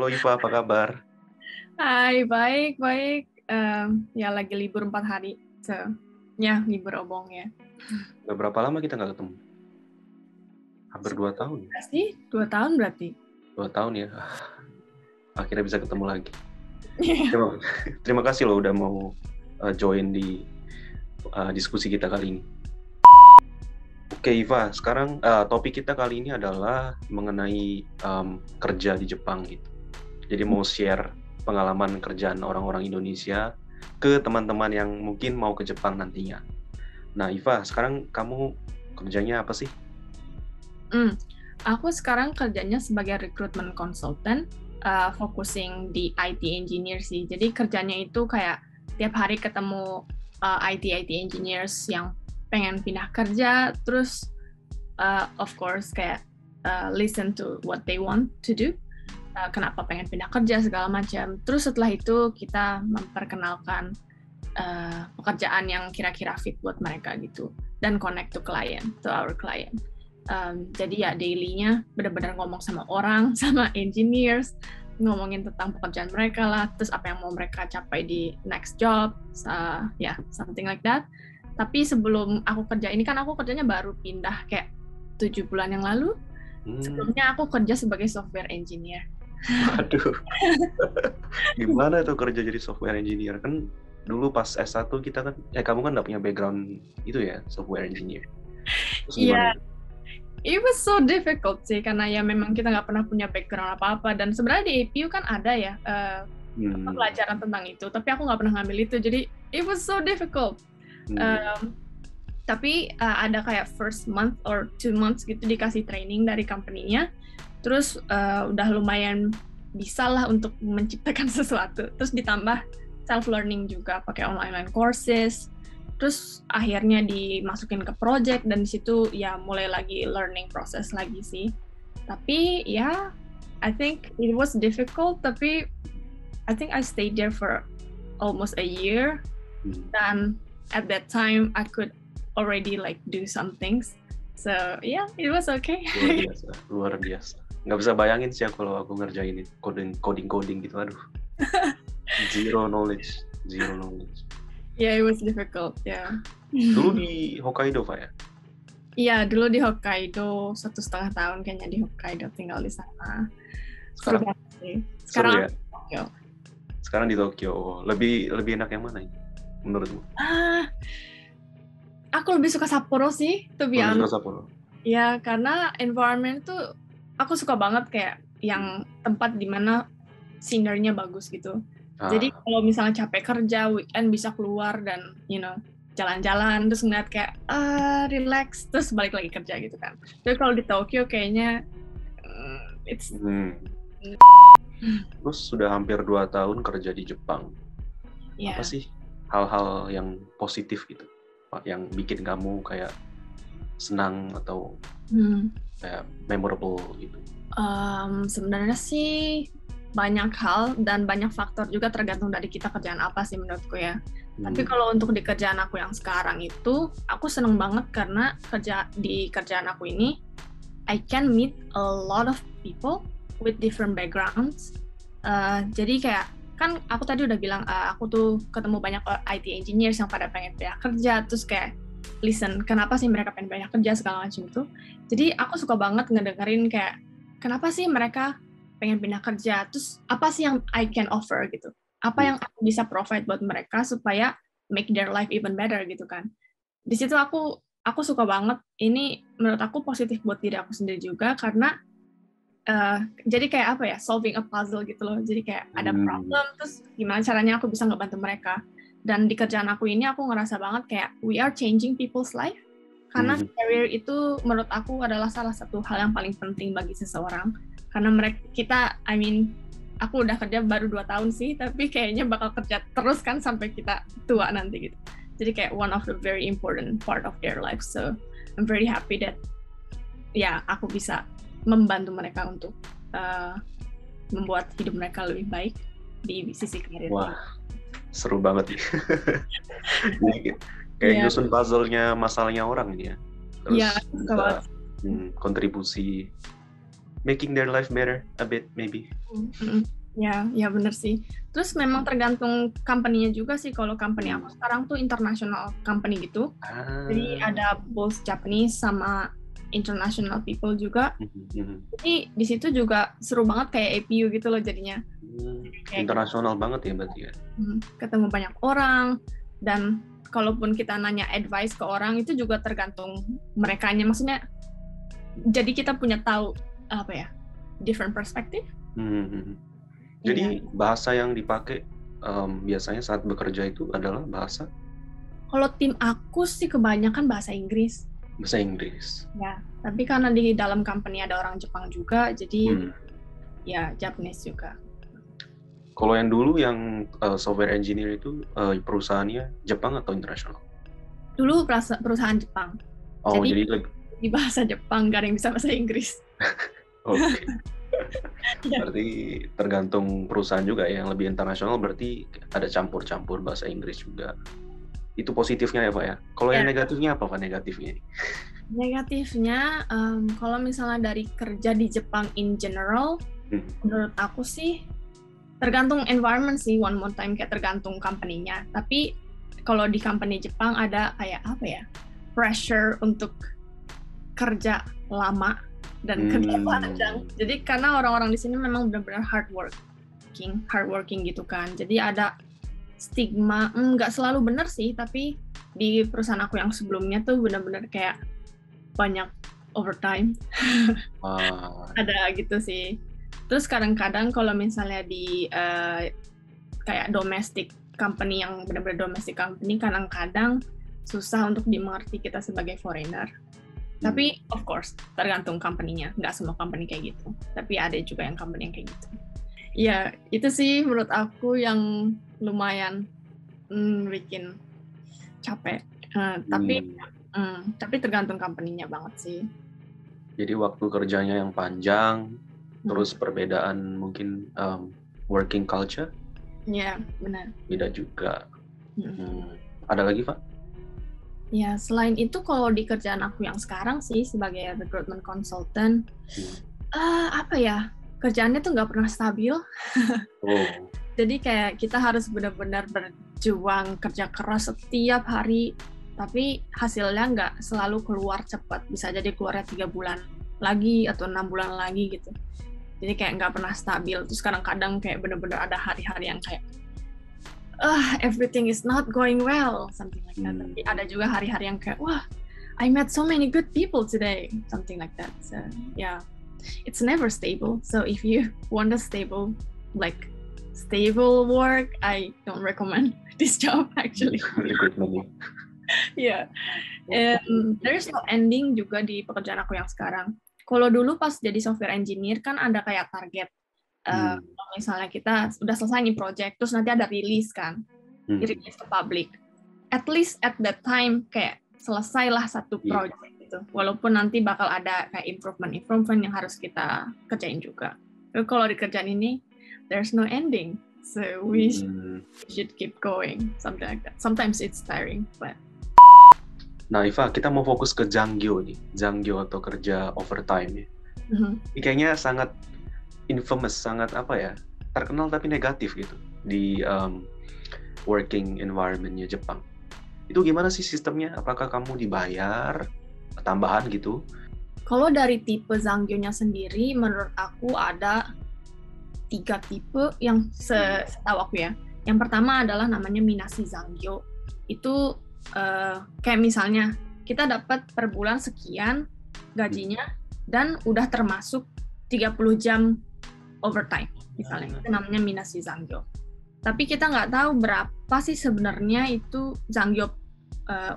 Halo Iva, apa kabar? Hai, baik. Ya lagi libur 4 hari. So, ya libur obong ya. Udah berapa lama kita nggak ketemu? Hampir 2 tahun. Pasti 2 tahun berarti. 2 tahun ya. Akhirnya bisa ketemu lagi. Terima kasih loh udah mau join di diskusi kita kali ini. Oke Iva, sekarang topik kita kali ini adalah mengenai kerja di Jepang gitu. Jadi mau share pengalaman kerjaan orang-orang Indonesia ke teman-teman yang mungkin mau ke Jepang nantinya. Nah Iva, sekarang kamu kerjanya apa sih? Aku sekarang kerjanya sebagai recruitment consultant, focusing di IT engineer sih. Jadi kerjanya itu kayak tiap hari ketemu IT engineers yang pengen pindah kerja, terus of course kayak listen to what they want to do, kenapa pengen pindah kerja segala macam. Terus setelah itu kita memperkenalkan pekerjaan yang kira-kira fit buat mereka gitu, dan connect to our client. Jadi ya daily-nya benar-benar ngomong sama orang, sama engineers, ngomongin tentang pekerjaan mereka lah, terus apa yang mau mereka capai di next job, something like that. Tapi sebelum aku kerja ini kan aku kerjanya baru pindah kayak 7 bulan yang lalu. Sebelumnya aku kerja sebagai software engineer. Aduh, gimana tuh kerja jadi software engineer? Kan dulu pas S1 kita kan, kamu kan nggak punya background itu ya, software engineer. Terus gimana? It was so difficult sih, karena ya memang kita nggak pernah punya background apa-apa, dan sebenarnya di APU kan ada ya pelajaran tentang itu, tapi aku nggak pernah ngambil itu, jadi it was so difficult. Tapi ada kayak first month or 2 months gitu dikasih training dari company-nya, terus udah lumayan bisa lah untuk menciptakan sesuatu, terus ditambah self-learning juga pakai online courses. Terus akhirnya dimasukin ke project, dan di situ ya mulai lagi learning process lagi sih. Tapi ya, I think it was difficult, tapi I think I stayed there for almost a year. Dan at that time I could already like do some things. So yeah, it was okay. Luar biasa. Nggak bisa bayangin sih kalau aku ngerjain coding gitu, aduh. Zero knowledge. Yeah, it was difficult, yeah. Dulu di Hokkaido, Pak ya? Iya, dulu di Hokkaido, 1,5 tahun kayaknya di Hokkaido, tinggal di sana. Sekarang ya? Di Tokyo. Sekarang di Tokyo. Lebih enak yang mana ini, menurutmu? Aku lebih suka Sapporo sih, to be honest. Suka Sapporo? Ya, karena environment tuh, aku suka banget kayak yang tempat dimana scenery-nya bagus gitu. Jadi kalau misalnya capek kerja, weekend bisa keluar dan jalan-jalan, terus ngeliat kayak relax, terus balik lagi kerja gitu kan. Tapi kalau di Tokyo kayaknya Terus sudah hampir 2 tahun kerja di Jepang. Apa sih hal-hal yang positif gitu, Pak, yang bikin kamu kayak senang atau kayak memorable gitu? Sebenarnya sih banyak hal dan banyak faktor juga, tergantung dari kita kerjaan apa sih menurutku ya. Tapi kalau untuk di kerjaan aku yang sekarang itu, aku seneng banget karena di kerjaan aku ini, I can meet a lot of people with different backgrounds. Jadi kayak, kan aku tadi udah bilang, aku tuh ketemu banyak IT engineers yang pada pengen pindah kerja, terus kayak listen, kenapa sih mereka pengen pindah kerja, segala macam itu. Jadi aku suka banget ngedengerin kayak, kenapa sih mereka pengen pindah kerja, terus apa sih yang I can offer gitu, apa yang aku bisa provide buat mereka supaya make their life even better gitu kan. Di situ aku suka banget, ini menurut aku positif buat diri aku sendiri juga, karena jadi kayak apa ya, solving a puzzle gitu loh, jadi kayak ada problem, terus gimana caranya aku bisa ngebantu mereka. Dan di kerjaan aku ini aku ngerasa banget kayak we are changing people's life, karena career itu menurut aku adalah salah satu hal yang paling penting bagi seseorang. Karena aku udah kerja baru 2 tahun sih, tapi kayaknya bakal kerja terus kan sampai kita tua nanti gitu. Jadi kayak one of the very important part of their life. So I'm very happy that aku bisa membantu mereka untuk membuat hidup mereka lebih baik di sisi karir. Wah, seru banget ya. Kayak nyusun puzzle-nya masalahnya orang ini ya. Terus bisa kontribusi making their life better a bit maybe. Ya benar sih. Terus memang tergantung company-nya juga sih. Kalau company aku sekarang tuh international company gitu. Jadi ada both Japanese sama international people juga. Jadi di situ juga seru banget kayak APU gitu loh jadinya. Internasional banget ya berarti ya. Ketemu banyak orang, dan kalaupun kita nanya advice ke orang itu juga tergantung merekanya. Maksudnya jadi kita punya tahu apa ya, different perspective. Jadi bahasa yang dipakai biasanya saat bekerja itu adalah bahasa? Kalau tim aku sih kebanyakan bahasa Inggris. Bahasa Inggris. Ya, tapi karena di dalam company ada orang Jepang juga, jadi ya Japanese juga. Kalau yang dulu yang software engineer itu perusahaannya Jepang atau internasional? Dulu perusahaan Jepang. Oh, jadi di bahasa Jepang, gak ada yang bisa bahasa Inggris. Oke. Berarti tergantung perusahaan juga ya, yang lebih internasional berarti ada campur-campur bahasa Inggris juga. Itu positifnya ya Pak ya. Kalau yang negatifnya apa Pak negatifnya? Negatifnya kalau misalnya dari kerja di Jepang in general, menurut aku sih tergantung environment sih, one more time, kayak tergantung company-nya. Tapi kalau di company Jepang ada kayak apa ya, pressure untuk kerja lama dan kerja panjang. Jadi karena orang-orang di sini memang benar-benar hardworking gitu kan. Jadi ada stigma, nggak selalu benar sih, tapi di perusahaan aku yang sebelumnya tuh benar-benar kayak banyak overtime. Ada gitu sih. Terus kadang-kadang kalau misalnya di kayak domestic company, yang benar-benar domestic company, kadang-kadang susah untuk dimengerti kita sebagai foreigner. Tapi of course tergantung company-nya, nggak semua company kayak gitu. Tapi ada juga yang company yang kayak gitu. Ya itu sih menurut aku yang lumayan bikin capek. Tapi tergantung company-nya banget sih. Jadi waktu kerjanya yang panjang, terus perbedaan mungkin working culture. Ya benar. Beda juga. Ada lagi Pak? Ya, selain itu kalau di kerjaan aku yang sekarang sih sebagai recruitment consultant, apa ya, kerjaannya tuh nggak pernah stabil. Jadi kayak kita harus benar-benar berjuang, kerja keras setiap hari, tapi hasilnya nggak selalu keluar cepat. Bisa jadi keluarnya 3 bulan lagi atau 6 bulan lagi gitu. Jadi kayak nggak pernah stabil. Terus kadang-kadang kayak benar-benar ada hari-hari yang kayak everything is not going well, something like that. Tapi ada juga hari-hari yang kayak, wah, I met so many good people today, something like that. So yeah, it's never stable. So if you want a stable work, I don't recommend this job actually. Yeah, and there's no ending juga di pekerjaan aku yang sekarang. Kalau dulu pas jadi software engineer kan ada kayak target. Misalnya kita udah selesai nih project, terus nanti ada release kan, di-release ke public. At least at that time kayak selesailah satu project gitu. Walaupun nanti bakal ada kayak improvement yang harus kita kerjain juga. Tapi kalau di kerjaan ini, there's no ending. So we should keep going, something like that. Sometimes it's tiring, but. Nah, Iva, kita mau fokus ke Zanggyo nih. Zanggyo atau kerja overtime ya. Ini kayaknya sangat infamous, sangat apa ya, terkenal tapi negatif gitu di working environment-nya Jepang. Itu gimana sih sistemnya? Apakah kamu dibayar tambahan gitu? Kalau dari tipe Zanggyo-nya sendiri, menurut aku ada 3 tipe yang setahu aku ya. Yang pertama adalah namanya Minashi Zanggyo. Itu kayak misalnya kita dapat per bulan sekian gajinya dan udah termasuk 30 jam overtime, misalnya. Itu namanya Minashi Zanggyo. Tapi kita nggak tahu berapa sih sebenarnya itu Zanggyo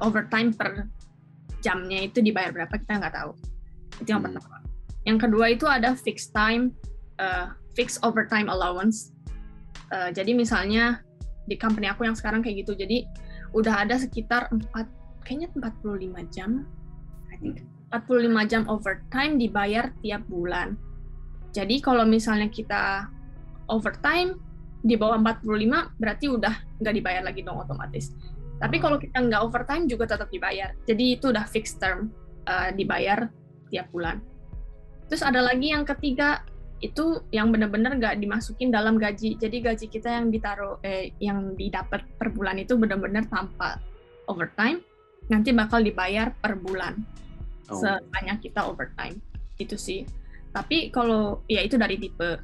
overtime per jamnya itu dibayar berapa, kita nggak tahu. Itu yang pertama. Yang kedua itu ada fixed overtime allowance. Jadi misalnya di company aku yang sekarang kayak gitu, jadi udah ada sekitar 45 jam, I think 45 jam overtime dibayar tiap bulan. Jadi kalau misalnya kita overtime di bawah 45 berarti udah nggak dibayar lagi dong otomatis. Tapi kalau kita nggak overtime juga tetap dibayar. Jadi itu udah fixed term, dibayar tiap bulan. Terus ada lagi yang ketiga, itu yang benar-benar nggak dimasukin dalam gaji. Jadi gaji kita yang yang didapat per bulan itu benar-benar tanpa overtime, nanti bakal dibayar per bulan sebanyak kita overtime. Itu sih. Tapi kalau ya itu dari tipe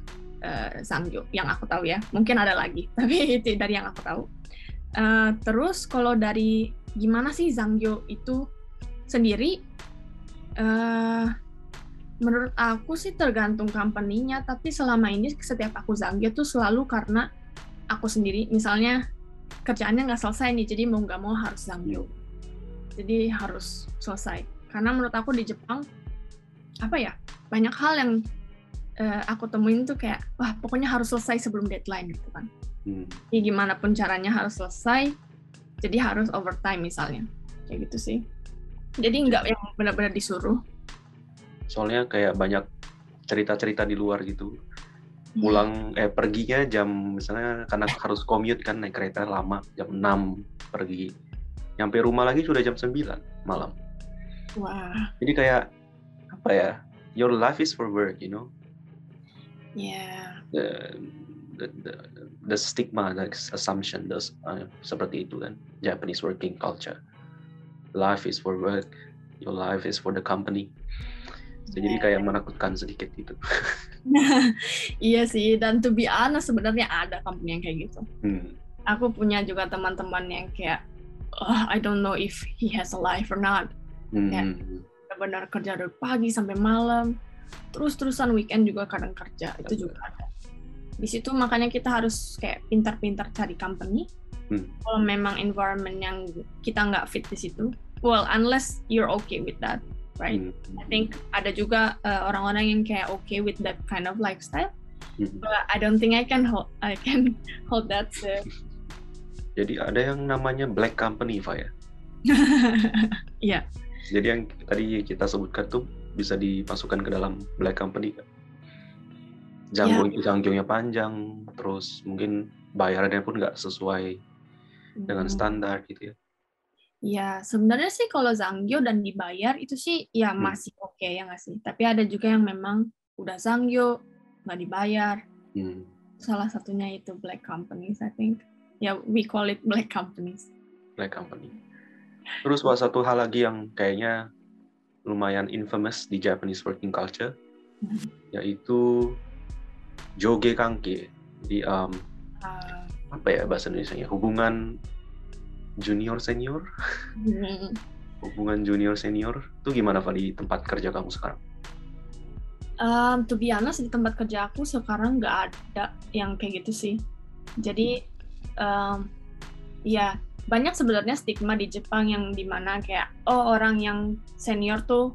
Zangyo yang aku tahu ya. Mungkin ada lagi, tapi itu dari yang aku tahu. Terus kalau dari gimana sih Zangyo itu sendiri, menurut aku sih tergantung company-nya, tapi selama ini setiap aku Zangyo tuh selalu karena aku sendiri, misalnya kerjaannya nggak selesai nih, jadi mau nggak mau harus Zangyo. Jadi harus selesai. Karena menurut aku di Jepang, apa ya, banyak hal yang aku temuin tuh kayak, wah pokoknya harus selesai sebelum deadline gitu kan. Jadi gimana pun caranya harus selesai, jadi harus overtime misalnya. Kayak gitu sih. Jadi nggak yang benar-benar disuruh. Soalnya kayak banyak cerita-cerita di luar gitu. Perginya jam, misalnya karena harus commute kan, naik kereta lama, jam 6 pergi. Nyampe rumah lagi sudah jam 9 malam. Wah. Jadi kayak, apa ya, your life is for work, you know? Yeah. The stigma, the assumption, seperti itu kan, Japanese working culture. Life is for work, your life is for the company. Jadi kayak menakutkan sedikit gitu. Iya sih, dan to be honest sebenarnya ada company yang kayak gitu. Aku punya juga teman-teman yang kayak, I don't know if he has a life or not. Kayak benar kerja dari pagi sampai malam, terus-terusan weekend juga kadang kerja, itu juga ada. Di situ makanya kita harus kayak pintar-pintar cari company. Kalau memang environment yang kita nggak fit di situ, well unless you're okay with that. Right, I think ada juga orang-orang yang kayak okay with that kind of lifestyle, but I don't think I can hold that. Jadi ada yang namanya black company, Fa ya? Iya. Jadi yang tadi kita sebutkan tuh bisa dimasukkan ke dalam black company kan? Zangyo-nya panjang, terus mungkin bayarannya pun nggak sesuai dengan standar gitu ya. Ya, sebenarnya sih kalau Zangyo dan dibayar itu sih ya masih oke ya nggak sih. Tapi ada juga yang memang udah Zangyo, nggak dibayar. Salah satunya itu black companies, I think. Ya, we call it black companies. Black company. Terus satu hal lagi yang kayaknya lumayan infamous di Japanese working culture, yaitu joge kanke. Jadi apa ya bahasa Indonesianya? Hubungan junior senior, hubungan junior senior itu gimana Pak di tempat kerja kamu sekarang? To be honest di tempat kerja aku sekarang nggak ada yang kayak gitu sih. Jadi ya banyak sebenarnya stigma di Jepang yang dimana kayak orang yang senior tuh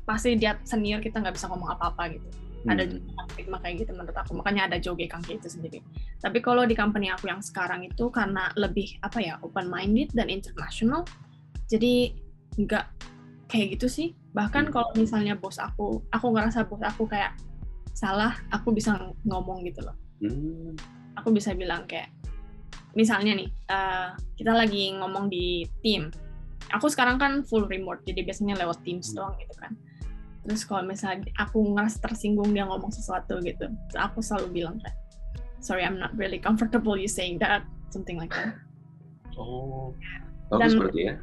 pasti dia senior kita nggak bisa ngomong apa-apa gitu. Ada juga stigma kayak gitu menurut aku, makanya ada joge kanke itu sendiri. Tapi kalau di company aku yang sekarang itu karena lebih open minded dan international, jadi nggak kayak gitu sih. Bahkan kalau misalnya bos aku ngerasa bos aku kayak salah, aku bisa ngomong gitu loh. Aku bisa bilang kayak misalnya nih kita lagi ngomong di team, aku sekarang kan full remote, jadi biasanya lewat Teams doang gitu kan. Terus kalau misalnya aku ngerasa tersinggung dia ngomong sesuatu gitu, aku selalu bilang kayak, sorry I'm not really comfortable you saying that, something like that. Oh, bagus berarti ya?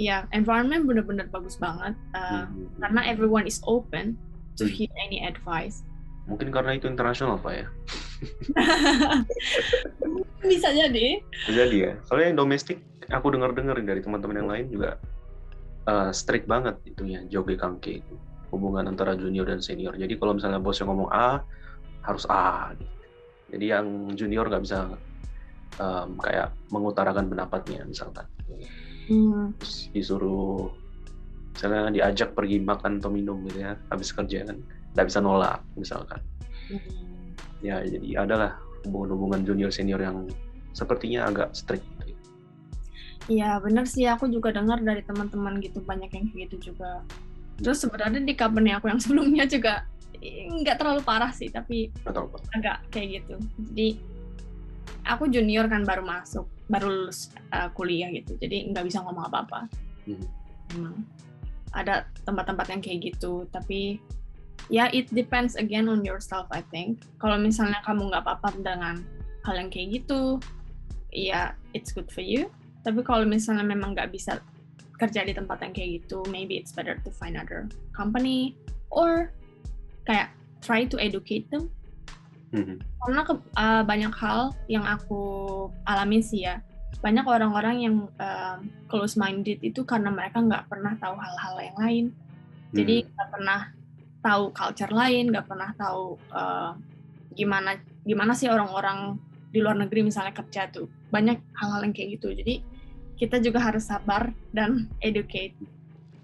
Iya, environment benar-benar bagus banget karena everyone is open to hear any advice. Mungkin karena itu internasional Pak ya? Bisa jadi. Jadi ya, soalnya yang domestik aku dengar-dengar dari teman-teman yang lain juga strict banget itunya joge kanke itu. Hubungan antara junior dan senior. Jadi kalau misalnya bos yang ngomong A, harus A. Gitu. Jadi yang junior nggak bisa kayak mengutarakan pendapatnya misalkan. Terus disuruh, misalnya diajak pergi makan atau minum gitu ya, habis kerja kan, nggak bisa nolak misalkan. Ya jadi adalah hubungan-hubungan junior senior yang sepertinya agak strict. Iya benar sih, aku juga dengar dari teman-teman gitu, banyak yang kayak gitu juga. Terus sebenarnya di company aku yang sebelumnya juga nggak terlalu parah sih, tapi agak kayak gitu. Jadi aku junior kan baru lulus kuliah gitu, jadi nggak bisa ngomong apa-apa. Memang ada tempat-tempat yang kayak gitu, tapi Ya, it depends again on yourself, I think. Kalau misalnya kamu nggak apa-apa dengan hal yang kayak gitu, ya it's good for you. Tapi kalau misalnya memang nggak bisa kerja di tempat yang kayak gitu, maybe it's better to find other company or kayak try to educate them. Karena banyak hal yang aku alami sih ya, banyak orang-orang yang close minded itu karena mereka nggak pernah tahu hal-hal yang lain. Jadi nggak pernah tahu culture lain, nggak pernah tahu gimana sih orang-orang di luar negeri misalnya kerja tuh. Banyak hal-hal yang kayak gitu. Jadi kita juga harus sabar dan educate.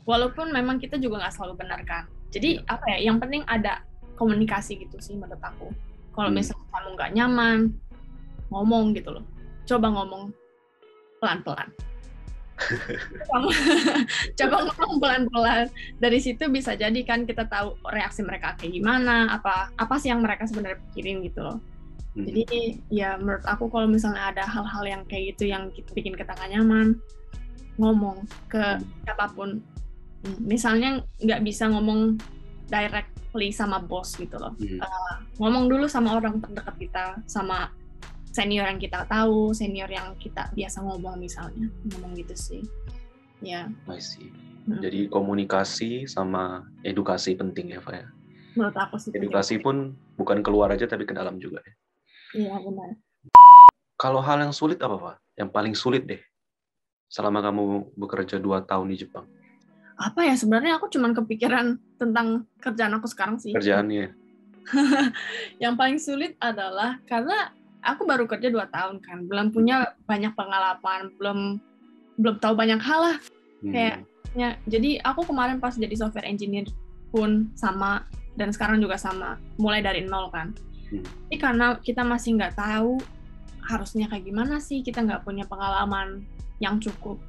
Walaupun memang kita juga nggak selalu benar kan. Jadi apa ya, yang penting ada komunikasi gitu sih menurut aku. Kalau misalnya kamu nggak nyaman, ngomong gitu loh. Coba ngomong pelan-pelan. Coba ngomong pelan-pelan. Dari situ bisa jadi kan kita tahu reaksi mereka kayak gimana, apa sih yang mereka sebenarnya pikirin gitu loh. Jadi ya menurut aku kalau misalnya ada hal-hal yang kayak gitu yang bikin kita nggak nyaman, ngomong ke siapapun. Misalnya nggak bisa ngomong directly sama bos gitu loh. Ngomong dulu sama orang terdekat kita, sama senior yang kita tahu, senior yang kita biasa ngomong misalnya, ngomong gitu sih. Ya. I see. Jadi komunikasi sama edukasi penting ya, Pak ya. Menurut aku sih. Edukasi pun bukan keluar aja tapi ke dalam juga ya. Iya benar. Kalau hal yang sulit apa, Pak? Yang paling sulit deh selama kamu bekerja 2 tahun di Jepang. Apa ya, sebenarnya aku cuma kepikiran tentang kerjaan aku sekarang sih. Kerjaannya. Yang paling sulit adalah karena aku baru kerja 2 tahun kan, belum punya banyak pengalaman, belum tahu banyak hal lah. Kayaknya, jadi aku kemarin pas jadi software engineer pun sama, dan sekarang juga sama, mulai dari nol kan. Jadi karena kita masih nggak tahu harusnya kayak gimana sih, kita nggak punya pengalaman yang cukup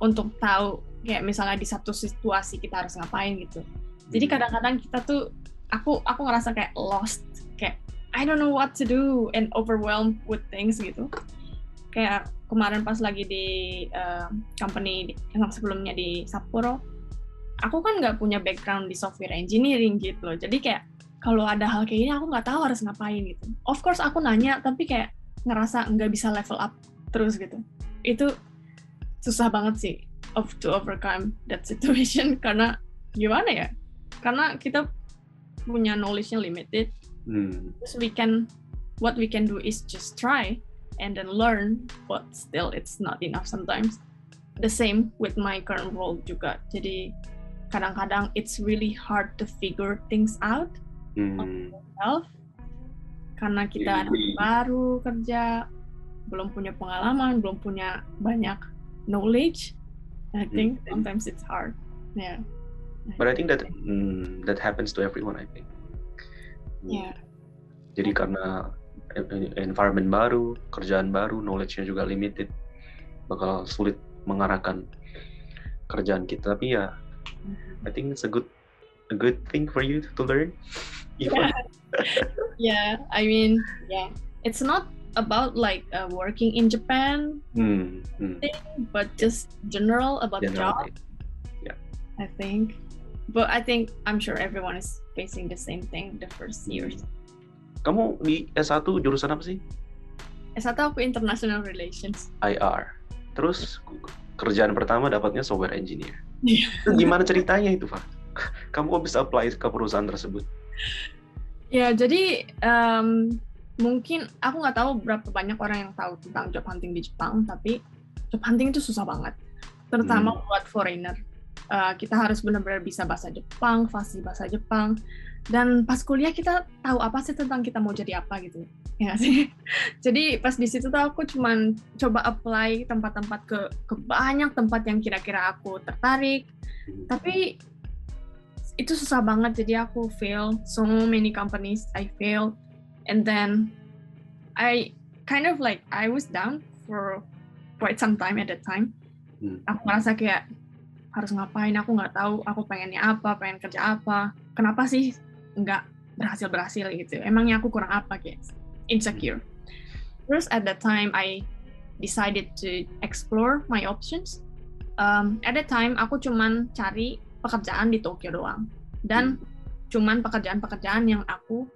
untuk tahu kayak misalnya di satu situasi kita harus ngapain gitu. Jadi kadang-kadang kita tuh, aku ngerasa kayak lost, kayak I don't know what to do and overwhelmed with things gitu. Kayak kemarin pas lagi di company yang sebelumnya di Sapporo, aku kan nggak punya background di software engineering gitu loh. Jadi kayak kalau ada hal kayak gini aku nggak tahu harus ngapain gitu. Of course aku nanya, tapi kayak ngerasa nggak bisa level up terus gitu. Itu susah banget sih to overcome that situation. Karena gimana ya? Karena kita punya knowledge-nya limited. Terus what we can do is just try and then learn, but still it's not enough sometimes. The same with my current role juga. Jadi kadang-kadang it's really hard to figure things out on yourself. Karena kita anak baru kerja, belum punya pengalaman, belum punya banyak knowledge. I think sometimes it's hard. Yeah. But I think that happens to everyone, I think. Yeah. Jadi karena environment baru, kerjaan baru, knowledge-nya juga limited, bakal sulit mengarahkan kerjaan kita. Tapi ya, I think it's a good thing for you to learn. Yeah, I mean, yeah, it's not about like working in Japan thing, but just general about job. Yeah, I think. But I think I'm sure everyone is facing the same thing the first years. Kamu di S1 jurusan apa sih? S1 aku International Relations. IR. Terus kerjaan pertama dapatnya software engineer. Itu gimana ceritanya itu, Pak? Kamu kok bisa apply ke perusahaan tersebut? Ya, jadi mungkin aku nggak tahu berapa banyak orang yang tahu tentang job hunting di Jepang, tapi job hunting itu susah banget, terutama buat foreigner. Kita harus benar-benar bisa bahasa Jepang, fasih bahasa Jepang, dan pas kuliah kita tahu apa sih tentang kita mau jadi apa gitu, ya nggak sih? Jadi pas di situ tuh aku cuman coba apply tempat-tempat ke banyak tempat yang kira-kira aku tertarik, tapi itu susah banget, jadi aku fail so many companies, I failed, and then I kind of like I was down for quite some time at that time. Aku merasa kayak harus ngapain, aku nggak tahu aku pengennya apa, pengen kerja apa, kenapa sih nggak berhasil gitu, emangnya aku kurang apa, kayak insecure. Terus at that time I decided to explore my options. At that time aku cuman cari pekerjaan di Tokyo doang, dan cuman pekerjaan-pekerjaan yang aku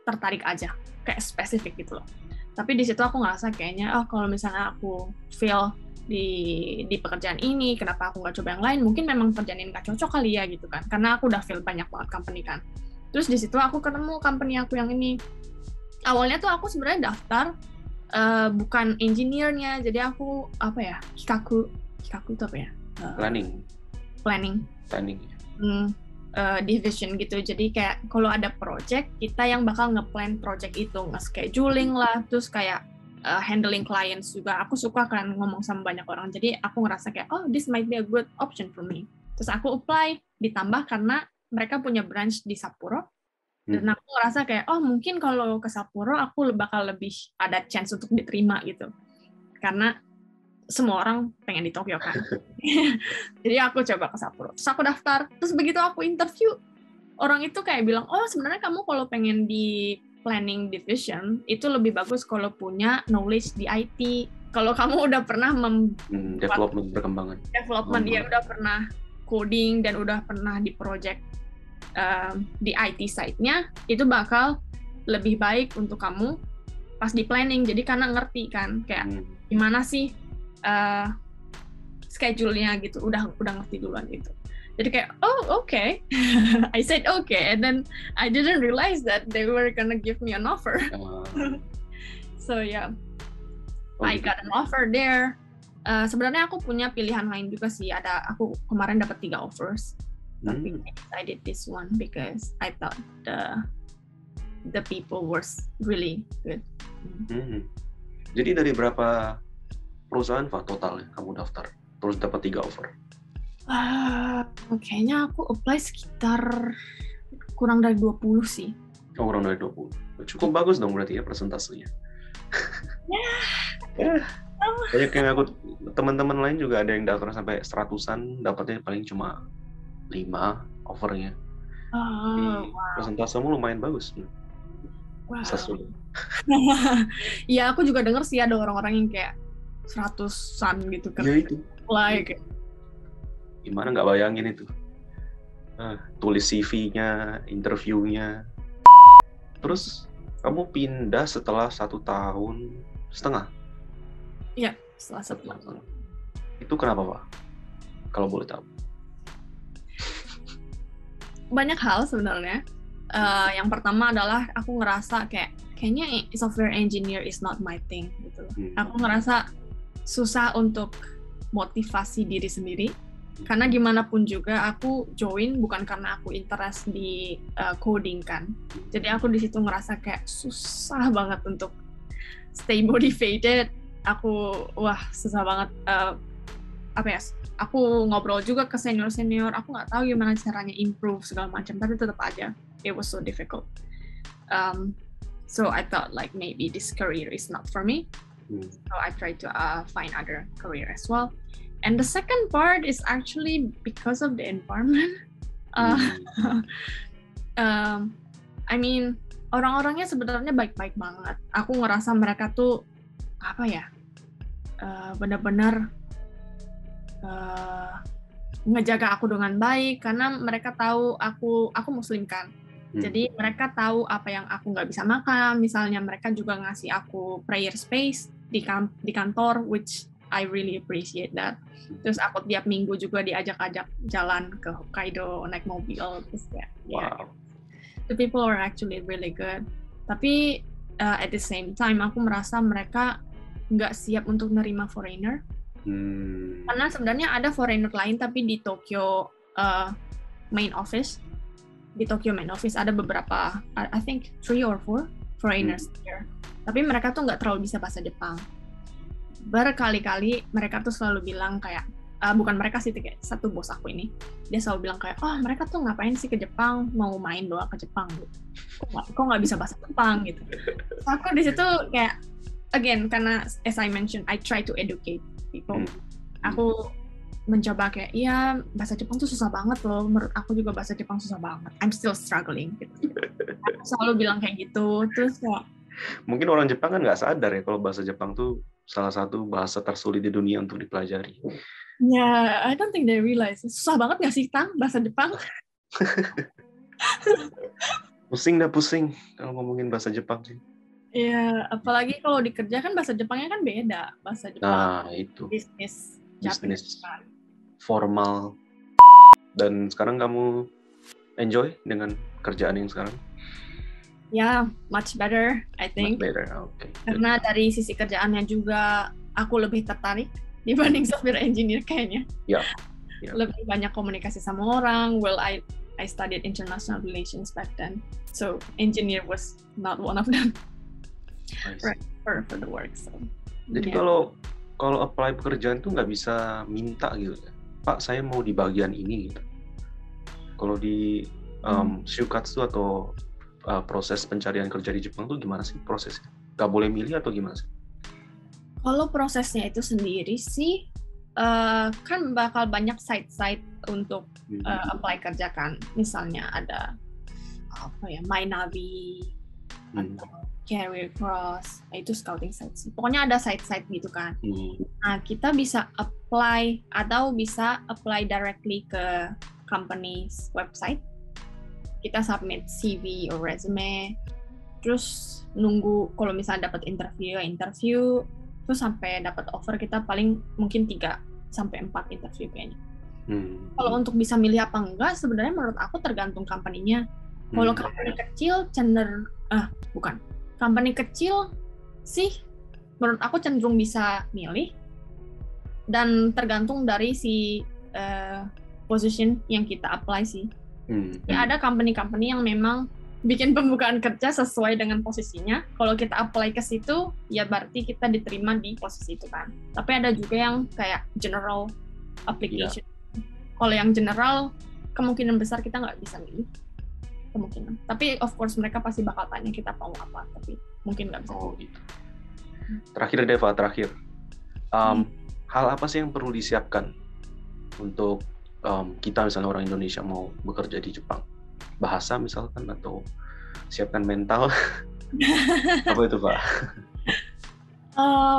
tertarik aja, kayak spesifik gitu loh. Tapi di situ aku ngerasa kayaknya, kalau misalnya aku fail di pekerjaan ini, kenapa aku nggak coba yang lain? Mungkin memang pekerjaan ini nggak cocok kali ya gitu kan, karena aku udah fail banyak banget company kan. Terus di situ aku ketemu company aku yang ini. Awalnya tuh aku sebenarnya daftar bukan engineer-nya, jadi aku hikaku itu apa ya? Planning. Division gitu. Jadi kayak kalau ada project, kita yang bakal nge-plan project itu, nge-scheduling lah, terus kayak handling clients juga. Aku suka kan ngomong sama banyak orang. Jadi aku ngerasa kayak, this might be a good option for me. Terus aku apply, ditambah karena mereka punya branch di Sapporo. Dan aku ngerasa kayak, mungkin kalau ke Sapporo aku bakal lebih ada chance untuk diterima gitu. Karena semua orang pengen di Tokyo kan. Jadi aku coba ke Sapporo. Terus aku daftar. Terus begitu aku interview, orang itu kayak bilang, sebenarnya kamu kalau pengen di planning division, itu lebih bagus kalau punya knowledge di IT. Kalau kamu udah pernah development, ya udah pernah coding dan udah pernah di project di IT side-nya, itu bakal lebih baik untuk kamu pas di planning. Jadi karena ngerti kan, kayak gimana sih schedule-nya gitu, udah ngerti duluan gitu. Jadi kayak, okay. I said okay, and then I didn't realize that they were gonna give me an offer. So yeah, I got an offer there. Sebenarnya aku punya pilihan lain juga sih. Aku kemarin dapat 3 offers, tapi I did this one because I thought the people were really good. Jadi dari berapa perusahaan total kamu daftar terus dapat 3 offer? Kayaknya aku apply sekitar kurang dari 20 sih. Kurang dari 20. Cukup bagus dong berarti ya persentasenya. Banyak yang aku, teman-teman lain juga ada yang daftar sampai 100-an, dapatnya paling cuma 5 offernya. Wow. Persentasemu lumayan bagus. Wow. Sesuai. Ya aku juga dengar sih ada orang-orang yang kayak 100-an gitu kan. Ya itu. Like gimana nggak bayangin itu. Tulis CV-nya, interview-nya. Terus kamu pindah setelah 1,5 tahun? Iya, setelah 1 tahun. Itu kenapa, Pak? Kalau boleh tahu. Banyak hal sebenarnya. Yang pertama adalah aku ngerasa kayaknya software engineer is not my thing gitu. Aku ngerasa susah untuk motivasi diri sendiri. Karena gimana pun juga aku join bukan karena aku interest di coding kan. Jadi aku di situ ngerasa kayak susah banget untuk stay motivated. Aku susah banget aku ngobrol juga ke senior, aku nggak tahu gimana caranya improve segala macam, tapi tetap aja it was so difficult. So I thought like maybe this career is not for me. So I tried to find other career as well. And the second part is actually because of the environment. I mean, orang-orangnya sebenarnya baik-baik banget. Aku ngerasa mereka tuh benar-benar ngejaga aku dengan baik karena mereka tahu aku Muslim kan. Jadi mereka tahu apa yang aku nggak bisa makan. Misalnya mereka juga ngasih aku prayer space di kantor, which I really appreciate that. Terus aku tiap minggu juga diajak-ajak jalan ke Hokkaido naik mobil. Terus the people are actually really good. Tapi at the same time aku merasa mereka nggak siap untuk nerima foreigner. Karena sebenarnya ada foreigner lain tapi di Tokyo main office. Di Tokyo main office ada beberapa, I think 3 or 4 foreigners here. Tapi mereka tuh nggak terlalu bisa bahasa Jepang. Berkali-kali mereka tuh selalu bilang kayak, bukan mereka sih, kayak satu bos aku ini, dia selalu bilang kayak, mereka tuh ngapain sih ke Jepang, mau main doang ke Jepang gitu. Kok nggak bisa bahasa Jepang gitu. So, aku di situ kayak, again, karena as I mentioned, I try to educate people. Aku mencoba kayak, iya bahasa Jepang tuh susah banget loh, menurut aku juga bahasa Jepang susah banget. I'm still struggling gitu. Aku selalu bilang kayak gitu, terus kayak, mungkin orang Jepang kan nggak sadar ya kalau bahasa Jepang tuh salah satu bahasa tersulit di dunia untuk dipelajari. I don't think they realize. Susah banget nggak sih, Tang, bahasa Jepang? Pusing kalau ngomongin bahasa Jepang sih. Iya, apalagi kalau dikerja kan bahasa Jepangnya kan beda. Bahasa Jepang, Itu. bisnis, Bisnis Japanese. formal. Dan sekarang kamu enjoy dengan kerjaan yang sekarang? Ya, much better, I think. Much better, okay. Karena dari sisi kerjaannya juga aku lebih tertarik dibanding software engineer kayaknya. Yeah. Lebih banyak komunikasi sama orang. Well, I studied international relations back then, so engineer was not one of them. Right, for the work. So. Jadi kalau apply pekerjaan tuh nggak bisa minta gitu ya, Pak saya mau di bagian ini gitu. Kalau di Shukatsu atau proses pencarian kerja di Jepang tuh gimana sih prosesnya? Nggak boleh milih atau gimana sih? Kalau prosesnya itu sendiri sih kan bakal banyak site-site untuk apply kerja kan. Misalnya ada Mynavi atau Career Cross, itu scouting site sih. Pokoknya ada site-site gitu kan. Nah, kita bisa apply atau bisa apply directly ke company's website. Kita submit CV or resume, terus nunggu kalau misalnya dapat interview, terus sampai dapat offer kita paling mungkin 3-4 interview kayaknya. Kalau untuk bisa milih apa enggak, sebenarnya menurut aku tergantung company-nya. Kalau company kecil company kecil sih menurut aku cenderung bisa milih, dan tergantung dari si position yang kita apply sih. Ya, ada company-company yang memang bikin pembukaan kerja sesuai dengan posisinya. Kalau kita apply ke situ, ya berarti kita diterima di posisi itu kan. Tapi ada juga yang kayak general application. Kalau yang general, kemungkinan besar kita nggak bisa milih. Kemungkinan. Tapi of course mereka pasti bakal tanya kita mau apa, tapi mungkin nggak bisa. Gitu. Terakhir Deva, hal apa sih yang perlu disiapkan untuk kita misalnya orang Indonesia mau bekerja di Jepang? Bahasa misalkan atau siapkan mental? Apa itu Pak?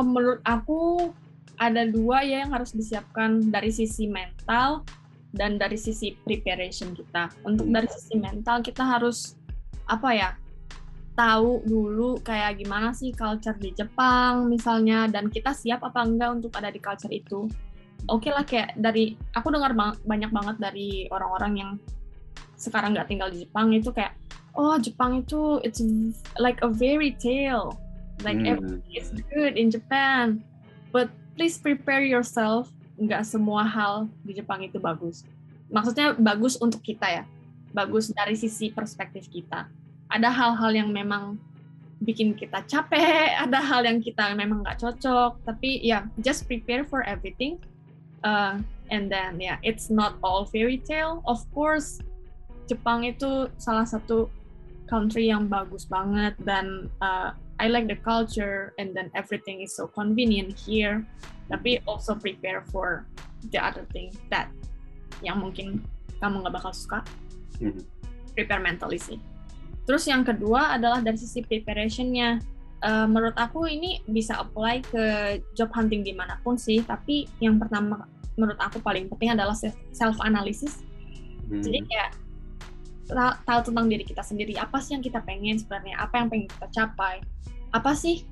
Menurut aku ada 2 ya yang harus disiapkan, dari sisi mental dan dari sisi preparation kita. Untuk dari sisi mental kita harus tahu dulu kayak gimana sih culture di Jepang misalnya, dan kita siap apa enggak untuk ada di culture itu. Oke lah, kayak aku dengar banyak banget dari orang-orang yang sekarang nggak tinggal di Jepang itu kayak, Jepang itu it's like a fairy tale, like everything is good in Japan, but please prepare yourself. Nggak semua hal di Jepang itu bagus. Maksudnya bagus untuk kita ya, bagus dari sisi perspektif kita. Ada hal-hal yang memang bikin kita capek, ada hal yang kita memang nggak cocok, tapi just prepare for everything. And then it's not all fairy tale. Of course, Jepang itu salah satu country yang bagus banget, dan I like the culture, and then everything is so convenient here. Tapi also prepare for the other thing that yang mungkin kamu nggak bakal suka. Prepare mentally sih. Terus yang kedua adalah dari sisi preparation-nya. Menurut aku ini bisa apply ke job hunting dimanapun sih, tapi yang pertama menurut aku paling penting adalah self-analysis. Jadi kayak tahu tentang diri kita sendiri, apa sih yang kita pengen sebenarnya, apa yang pengen kita capai, apa sih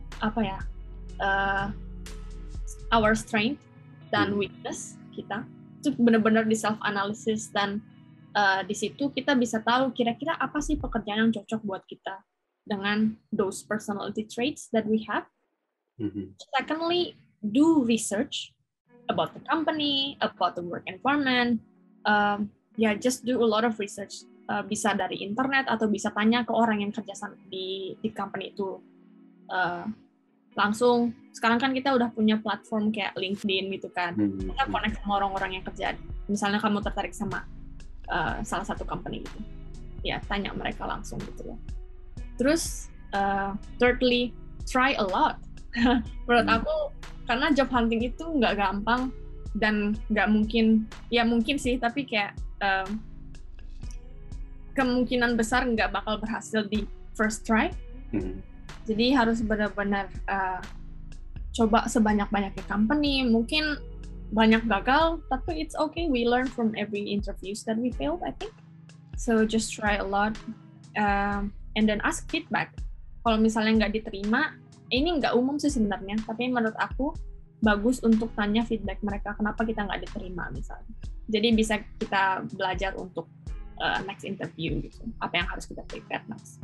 our strength dan weakness kita. Itu benar-benar di self-analysis, dan di situ kita bisa tahu kira-kira apa sih pekerjaan yang cocok buat kita dengan those personality traits that we have. Secondly, do research about the company, about the work environment. Just do a lot of research. Bisa dari internet atau bisa tanya ke orang yang kerja di company itu. Langsung, sekarang kan kita udah punya platform kayak LinkedIn gitu kan. Kita connect sama orang-orang yang kerja. Misalnya kamu tertarik sama salah satu company gitu. Ya, tanya mereka langsung gitu loh. Terus, thirdly, try a lot. Menurut aku, karena job hunting itu nggak gampang dan nggak mungkin, ya mungkin sih, tapi kayak kemungkinan besar nggak bakal berhasil di first try. Jadi harus benar-benar coba sebanyak-banyaknya company. Mungkin banyak gagal, tapi it's okay. We learn from every interviews that we failed, I think. So just try a lot, and then ask feedback. Kalau misalnya nggak diterima, ini nggak umum sih sebenarnya, tapi menurut aku bagus untuk tanya feedback mereka kenapa kita nggak diterima misalnya. Jadi bisa kita belajar untuk next interview gitu. Apa yang harus kita prepare next.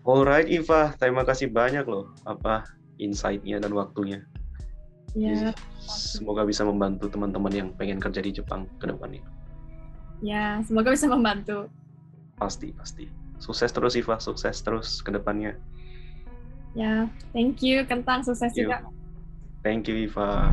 Alright Iva, terima kasih banyak loh insight-nya dan waktunya. Ya. Semoga bisa membantu teman-teman yang pengen kerja di Jepang ke depannya. Ya, semoga bisa membantu. Pasti. Sukses terus Iva, sukses terus ke depannya. Ya, thank you Kentang, sukses juga. Thank you Iva.